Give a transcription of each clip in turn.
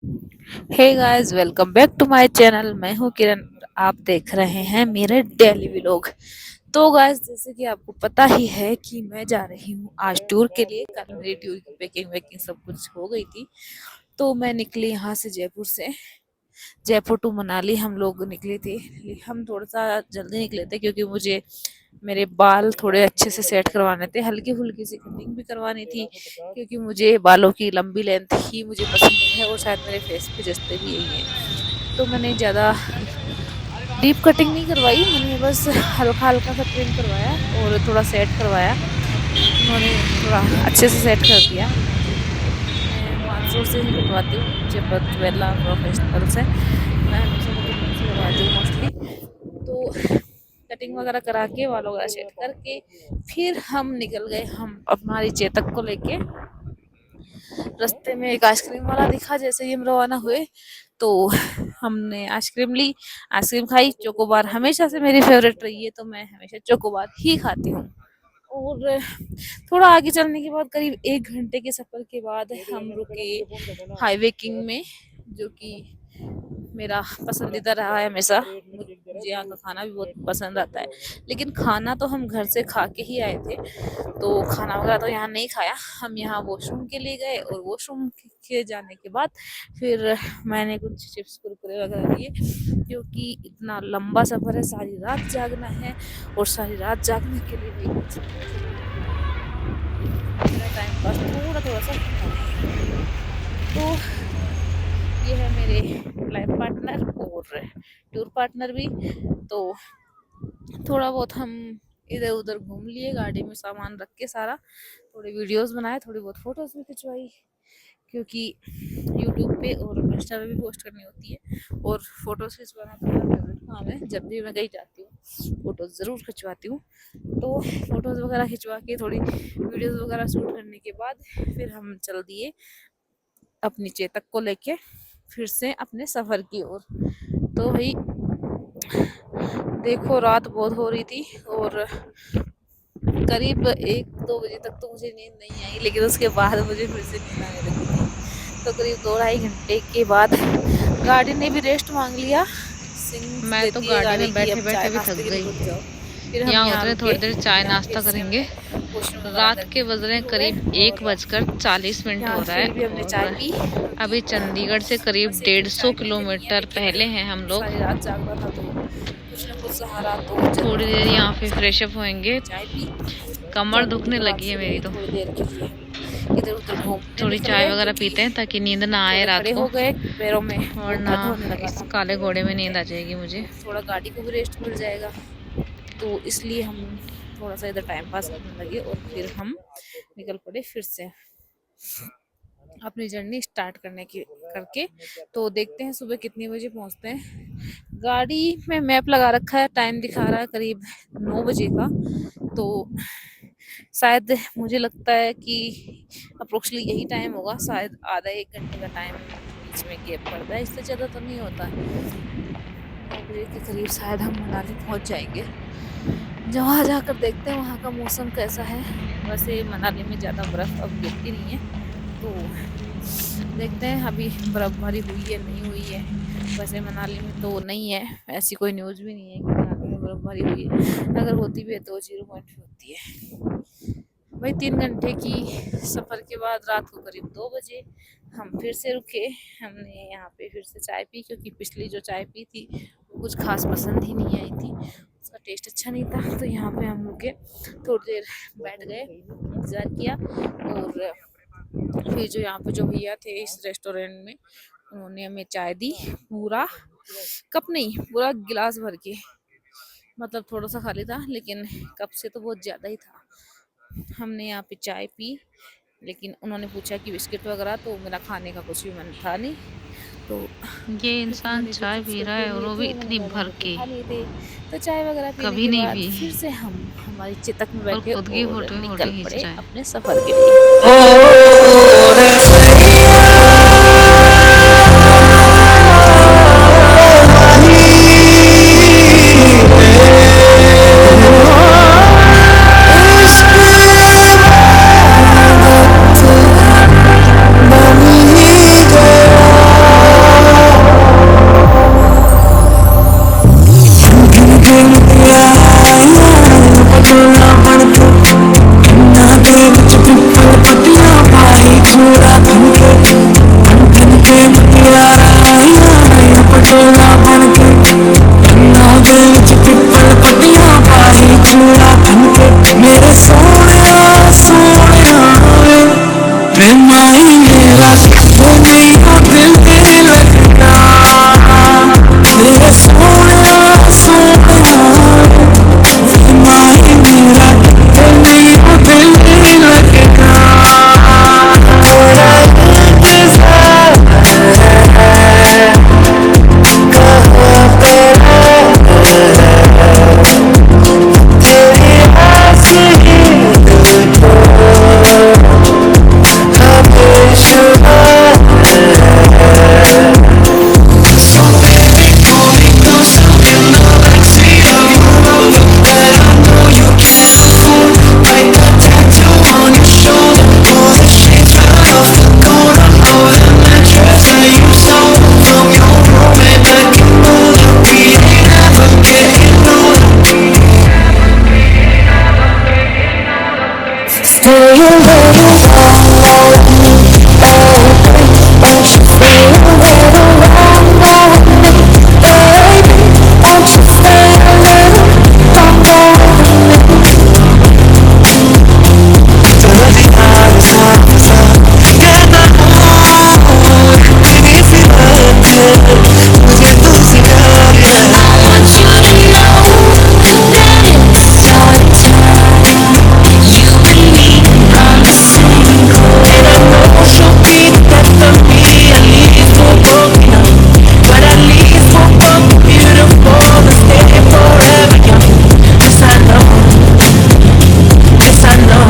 Hey guys, welcome back to my channel. मैं हूं किरण। आप देख रहे हैं मेरे डेली व्लॉग। तो गाइस, जैसे कि आपको पता ही है कि मैं जा रही हूं आज टूर के लिए। कल मेरी टूर की पैकिंग वैकिंग सब कुछ हो गई थी। तो मैं निकली यहाँ से जयपुर से। जयपुर टू मनाली हम लोग निकले थे। हम थोड़ा सा जल्दी निकले थे क्योंकि मुझे मेरे बाल थोड़े अच्छे से सेट करवाने थे, हल्की फुल्की सी कटिंग भी करवानी थी क्योंकि मुझे बालों की लंबी लेंथ ही मुझे पसंद है और शायद मेरे फेस पे जचते भी यही है। तो मैंने ज़्यादा डीप कटिंग नहीं करवाई, मैंने बस हल्का हल्का सा ट्रिम करवाया और थोड़ा सेट करवाया। उन्होंने थोड़ा अच्छे से सेट कर दिया। मैं मानसूर से ही कटवाती हूँ, जयपुर वेला प्रोफेशनल से। मैं हमेशा वहीं से करवाती हूँ मोस्टली। तो कटिंग वगैरह करा के बालों वगैरह सेट करके फिर हम निकल गए, हम हमारी चेतक को लेके। रास्ते में एक आइसक्रीम वाला दिखा जैसे ही हम रवाना हुए, तो हमने आइसक्रीम ली, आइसक्रीम खाई। चोकोबार हमेशा से मेरी फेवरेट रही है, तो मैं हमेशा चोकोबार ही खाती हूँ। और थोड़ा आगे चलने के बाद करीब 1 घंटे के सफर के बाद हम रुके हाईवे किंग में, जो कि मेरा पसंदीदा रहा है हमेशा। मुझे यहाँ का खाना भी बहुत पसंद आता है, लेकिन खाना तो हम घर से खा के ही आए थे, तो खाना वगैरह तो यहाँ नहीं खाया। हम यहाँ वॉशरूम के लिए गए और वॉशरूम के जाने के बाद फिर मैंने कुछ चिप्स कुरकुरे वगैरह लिए, क्योंकि इतना लंबा सफ़र है, सारी रात जागना है और सारी रात जागने के लिए भी कुछ मेरा टाइम पास थोड़ा थोड़ा सा होना है। तो ये है मेरे लाइफ पार्टनर और टूर पार्टनर भी। तो थोड़ा बहुत हम इधर उधर घूम लिए, गाड़ी में सामान रख के सारा। थोड़ी वीडियोस बनाए, थोड़ी बहुत फोटोज भी खिंचवाई, क्योंकि यूट्यूब पे और इंस्टा पे भी पोस्ट करनी होती है। और फोटोज खिंचवाना तो मेरा फेवरेट काम है, जब भी मैं कहीं जाती हूँ फोटोज ज़रूर खिंचवाती हूँ। तो फोटोज वगैरह खिंचवा के थोड़ी वीडियोस वगैरह शूट करने के बाद फिर हम चल दिए अपनी चेतक को लेके फिर से अपने सफ़र की ओर। तो भाई देखो, रात बहुत हो रही थी और करीब 1-2 बजे तक तो मुझे नींद नहीं आई, लेकिन उसके बाद मुझे फिर से नींद आने लगी थी। तो करीब 2-2.5 घंटे के बाद गाड़ी ने भी रेस्ट मांग लिया। सिंग्स मैं तो देती है गाड़ी गाड़ी में की, बैठे अब चाय बैठे भी थक नाश्ते के लिए गई। रुक जाओ। फिर हम यहाँ यहाँ उतरे रुके, थोड़ी देर चाय यहाँ फिर नाश्ता से करेंगे। हमने वॉशरूम वगैरह रात के करके बज रहे फ्री हैं हुए करीब एक और बजकर 40 मिनट यहाँ हो रहा है। फिर भी हमने चाय और पी, क्योंकि अभी चंडीगढ़ से करीब वैसे तो 150 चाय पीते नहीं है, किलोमीटर लेकिन पहले हैं हम लोग। सारी रात जागना था तो कुछ ना कुछ सहारा तो थोड़ी जरूर देर था। यहाँ पे फ्रेश अप इसलिए होएंगे। हमने चाय पी। कमर चाय पीने दुखने के बाद लगी है फिर मेरी वही तो। थोड़ी देर के लिए इधर उधर घूमने थोड़ी निकल चाय गए, वगैरह क्योंकि पीते हैं ताकि नींद ना आए थोड़े रात खड़े को। हो गए, पैरों में बहुत वरना दर्द होने लगा इस था। काले घोड़े में नींद ठीक आ है, जाएगी मुझे। तो थोड़ा गाड़ी को भी रेस्ट मिल जाएगा, तो इसलिए हम थोड़ा सा इधर टाइम पास करने लगे और फिर हम निकल पड़े फिर से अपनी जर्नी स्टार्ट करने की करके। तो देखते हैं सुबह कितने बजे पहुंचते हैं। गाड़ी में मैप लगा रखा है, टाइम दिखा रहा है करीब 9 बजे का। तो शायद मुझे लगता है कि अप्रोक्सीमेटली यही टाइम होगा, शायद आधा 1 घंटे का टाइम बीच में गैप पड़ता है, इससे ज़्यादा तो नहीं होता है। 9 बजे के करीब शायद हम मनाली पहुंच जाएंगे। वहाँ जाकर देखते हैं वहाँ का मौसम कैसा है। वैसे मनाली में ज़्यादा बर्फ़ अब गिरती नहीं है, तो देखते हैं अभी बर्फबारी हुई है नहीं हुई है। वैसे मनाली में तो नहीं है, ऐसी कोई न्यूज़ भी नहीं है कि मनाली में बर्फबारी हुई है। अगर होती भी है तो 0 पॉइंट पे होती है। वही 3 घंटे की सफ़र के बाद रात को करीब 2 बजे हम फिर से रुके। हमने यहाँ पे फिर से चाय पी, क्योंकि पिछली जो चाय पी थी वो कुछ खास पसंद ही नहीं आई थी, उसका टेस्ट अच्छा नहीं था। तो यहाँ पे हम रुके, थोड़ी देर बैठ गए, इंतज़ार किया। और फिर जो यहाँ पे जो भैया थे इस रेस्टोरेंट में, उन्होंने हमें चाय दी, पूरा कप नहीं पूरा गिलास भर के। मतलब थोड़ा सा खाली था, लेकिन कप से तो बहुत ज़्यादा ही था। हमने यहाँ पे चाय पी, लेकिन उन्होंने पूछा कि बिस्किट वगैरह, तो मेरा खाने का कुछ भी मन था नहीं। तो ये क्योंकि इंसान मैंने जो चाय चिप्स पी रहा कुरकुरे है और लिए वो थे भी वो मैंने इतनी मोटे भर मोटे के। खा लिए थे। तो चाय वगैरह पीने कभी के नहीं बाद पी। फिर से हम हमारी चेतक में और बैठे खुद की और फोटो में फोटो निकल खींच पड़े रहा है। अपने सफ़र के लिए। चूड़ा बन के बन के मुटियारा आया पटोला बन के गन्ना दे विच पिपल पट्टियां पाही चूड़ा बन के मेरे सोहणिया सोहणिया वे प्रेमाई मेरा वो नहीं हो दिल तेरे लगना मेरे सोहणिया सोहणिया प्रेमाई मेरा वो नहीं हो दिल तेरे लगना तेरा इंतजार है कहाँ पे तेरी आसी दिल को हमेशा So baby, call me closer, you know like sweet of you, that I know you can't afford. Like a tattoo on your shoulder, pull the sheets right off the corner of the mattress that you stole from your roommate back in Boulder. We ain't ever getting older. Stay a little while, won't you stay a little longer with me, baby? Won't you stay a little longer with me? Dirty eyes, कहना हो तेरी फिरा मुझे तुझसे प्यार है. I want you to know that it's our time. You and me on the same coast. And I know she'll be the death of me. At least we're broken up, but at least we're both beautiful and stay forever young. Yes I know, yes I know.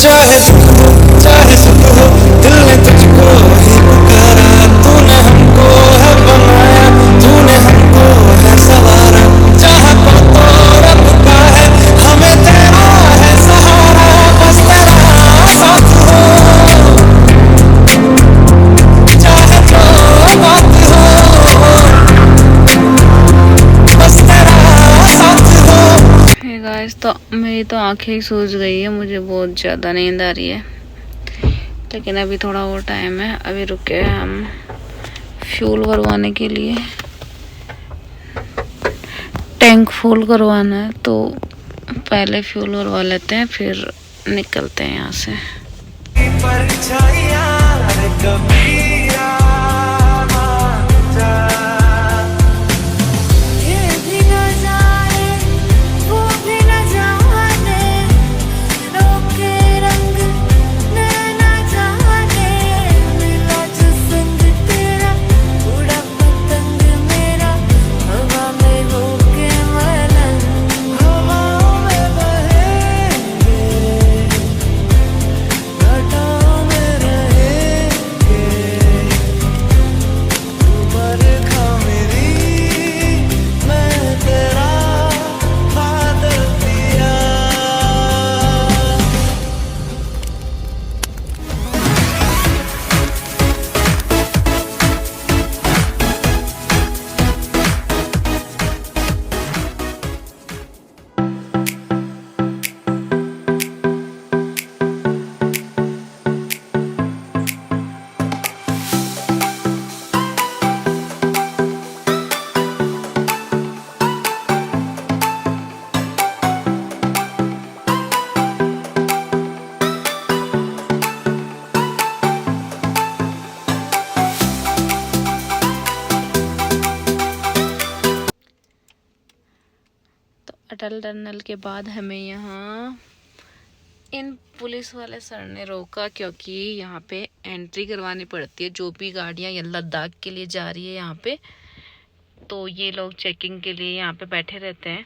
चाहे दुख हो चाहे सुख हो दिल ने तुझको ही पुकारा. तूने हमको है बनाया, तूने हमको है सवारा. जहाँ पर तो रब का है हमें तेरा है सहारा. बस तेरा साथ हो चाहे जो बात हो, बस तेरा साथ हो. हे गाइस, तो मेरी तो आंखें ही सूज गई है, मुझे बहुत ज़्यादा नींद आ रही है. लेकिन अभी थोड़ा और टाइम है. अभी रुके हैं हम फ्यूल भरवाने के लिए. टैंक फुल करवाना है तो पहले फ्यूल भरवा लेते हैं, फिर निकलते हैं यहाँ से. परछाइयाँ कभी आ जा. ये भी न जाए वो भी न जाने, रोके रंग नैना जाने. मिला जो संग तेरा उड़ा पतंग मेरा, हवा में होके मलंग. हवाओं में बहेंगे, घटाओं में रहेंगे. तू बरखा मेरी, मैं तेरा बादल पिया. तो अटल टनल के बाद हमें यहाँ इन पुलिस वाले सर ने रोका, क्योंकि यहाँ पे एंट्री करवानी पड़ती है. जो भी गाड़ियाँ यहाँ लद्दाख के लिए जा रही है यहाँ पे, तो ये लोग चेकिंग के लिए यहाँ पे बैठे रहते हैं.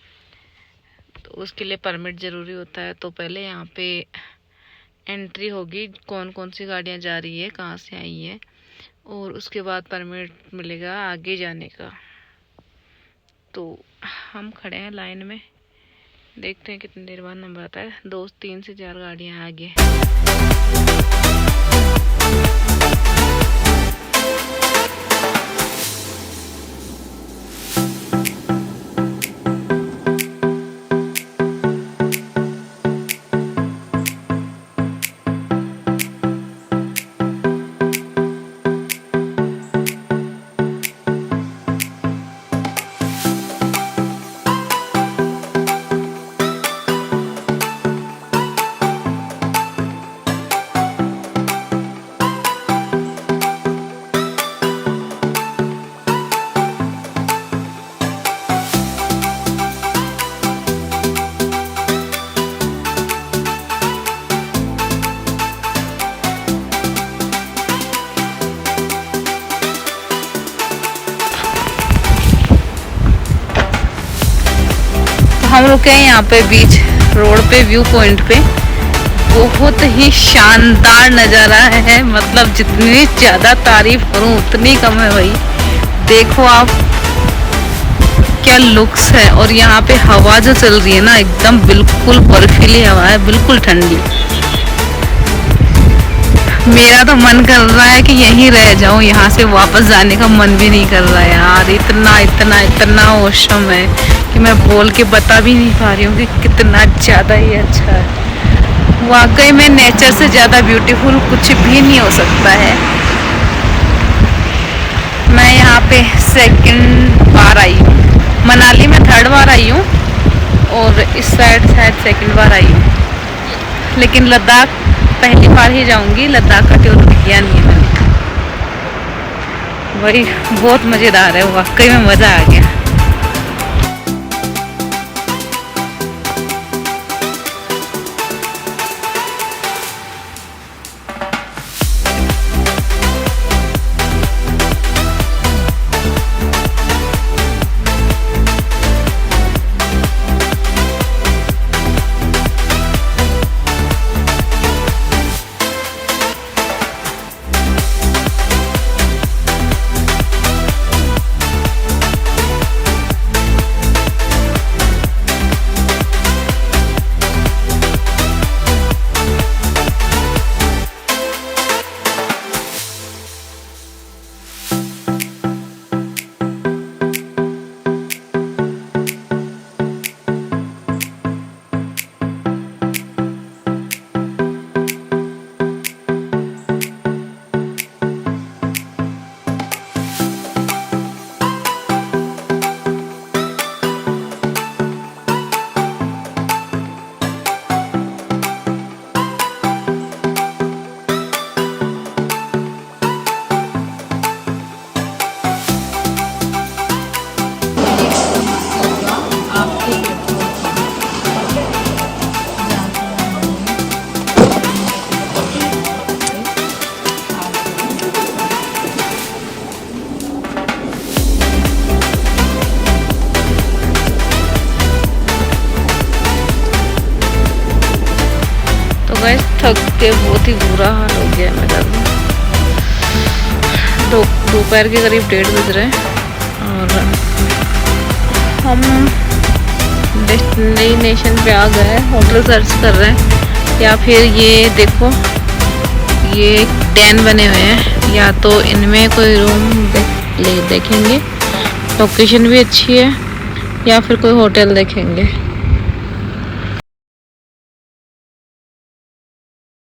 तो उसके लिए परमिट ज़रूरी होता है. तो पहले यहाँ पे एंट्री होगी, कौन कौन सी गाड़ियाँ जा रही है, कहाँ से आई है, और उसके बाद परमिट मिलेगा आगे जाने का. तो हम खड़े हैं लाइन में, देखते हैं कितनी देर बाद नंबर आता है. 3 से 4 गाड़ियाँ आगे. रुके हैं यहाँ पे बीच रोड पे व्यू पॉइंट पे। बहुत ही शानदार नज़ारा है, मतलब जितनी ज़्यादा तारीफ करूँ उतनी कम है भाई। देखो आप क्या लुक्स है। और यहाँ पे हवा जो चल रही है ना, एकदम बिल्कुल बर्फीली हवा है, बिल्कुल ठंडी। मेरा तो मन कर रहा है कि यहीं रह जाऊं, यहाँ से वापस जाने का मन भी नहीं कर रहा है यार। इतना इतना इतना औसम है कि मैं बोल के बता भी नहीं पा रही हूँ कि कितना ज़्यादा ही अच्छा है। वाकई में नेचर से ज़्यादा ब्यूटीफुल कुछ भी नहीं हो सकता है। मैं यहाँ पे सेकंड बार आई हूँ। मनाली में थर्ड बार आई हूँ और इस साइड शायद सेकंड बार आई हूँ, लेकिन लद्दाख पहली बार ही जाऊंगी। लद्दाख का टूर किया नहीं है मैंने। वही बहुत मज़ेदार है, वाकई में मज़ा आ गया। मैं थक के बहुत ही बुरा हाल हो गया मेरा। दोपहर के करीब 1:30 बज रहे हैं और हम डेस्टिनेशन पे आ गए। होटल सर्च कर रहे हैं, या फिर ये देखो ये डैन बने हुए हैं, या तो इनमें कोई रूम देखेंगे, लोकेशन भी अच्छी है, या फिर कोई होटल देखेंगे।